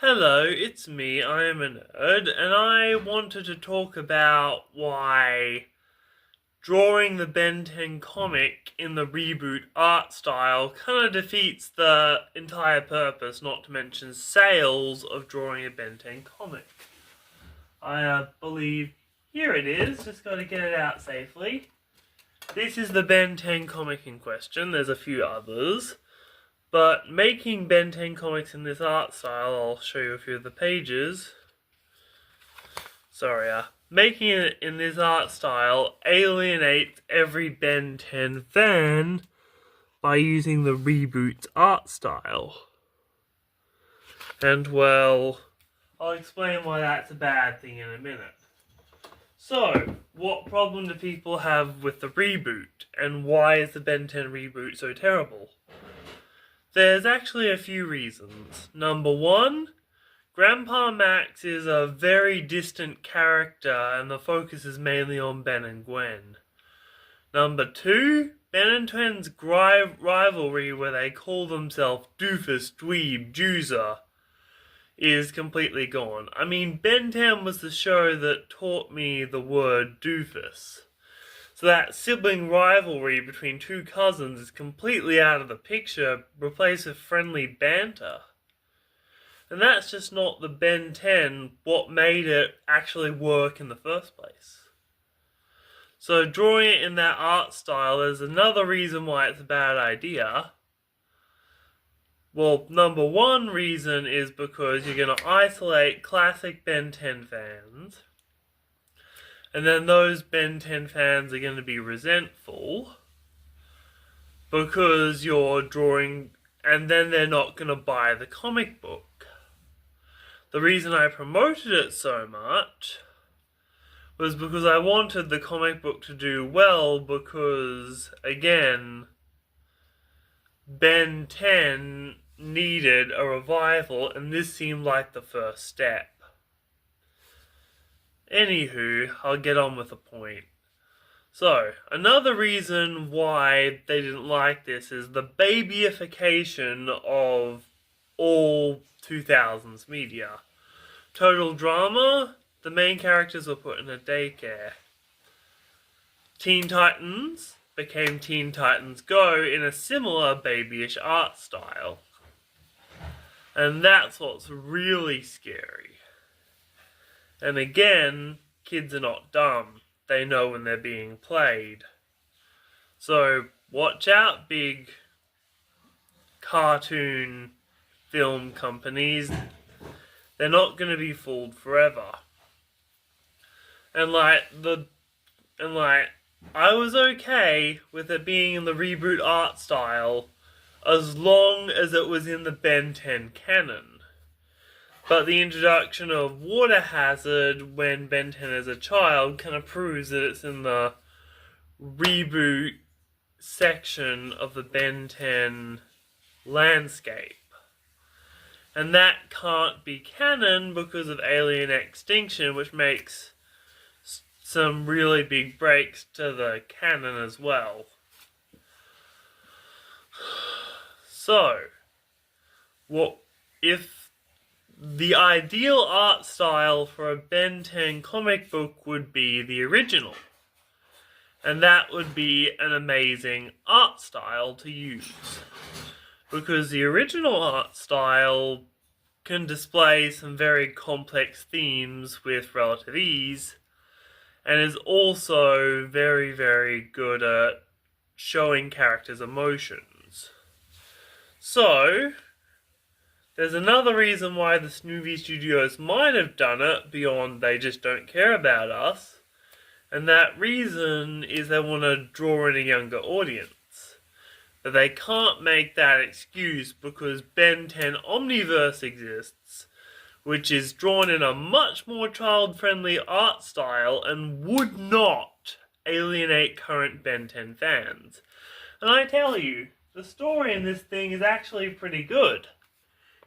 Hello, it's me, I am a nerd, and I wanted to talk about why drawing the Ben 10 comic in the Reboot art style kind of defeats the entire purpose, not to mention sales, of drawing a Ben 10 comic. I believe here it is, just got to get it out safely. This is the Ben 10 comic in question, there's a few others. But making Ben 10 comics in this art style, I'll show you a few of the pages. Making it in this art style alienates every Ben 10 fan by using the Reboot art style. And well, I'll explain why that's a bad thing in a minute. So, what problem do people have with the Reboot, and why is the Ben 10 Reboot so terrible? There's actually a few reasons. Number one, Grandpa Max is a very distant character and the focus is mainly on Ben and Gwen. Number two, Ben and Gwen's rivalry where they call themselves Doofus, Dweeb, Joozer is completely gone. I mean, Ben 10 was the show that taught me the word doofus. So that sibling rivalry between two cousins is completely out of the picture, replaced with friendly banter. And that's just not the Ben 10, what made it actually work in the first place. So drawing it in that art style is another reason why it's a bad idea. Well, number one reason is because you're going to isolate classic Ben 10 fans. And then those Ben 10 fans are going to be resentful because you're drawing, and then they're not going to buy the comic book. The reason I promoted it so much was because I wanted the comic book to do well because, again, Ben 10 needed a revival and this seemed like the first step. Anywho, I'll get on with the point. So, another reason why they didn't like this is the babyification of all 2000s media. Total drama, the main characters were put in a daycare. Teen Titans became Teen Titans Go in a similar babyish art style. And that's what's really scary. And again, kids are not dumb. They know when they're being played. So, watch out, big cartoon film companies. They're not going to be fooled forever. And I was okay with it being in the Reboot art style as long as it was in the Ben 10 canon. But the introduction of Water Hazard when Ben 10 is a child kind of proves that it's in the Reboot section of the Ben 10 landscape. And that can't be canon because of Alien Extinction, which makes some really big breaks to the canon as well. So, what if the ideal art style for a Ben 10 comic book would be the original? And that would be an amazing art style to use. Because the original art style can display some very complex themes with relative ease, and is also very, very good at showing characters' emotions. So, there's another reason why the movie studios might have done it, beyond they just don't care about us, and that reason is they want to draw in a younger audience. But they can't make that excuse because Ben 10 Omniverse exists, which is drawn in a much more child-friendly art style and would not alienate current Ben 10 fans. And I tell you, the story in this thing is actually pretty good.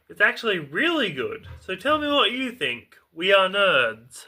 It's actually really good. So tell me what you think. We are nerds.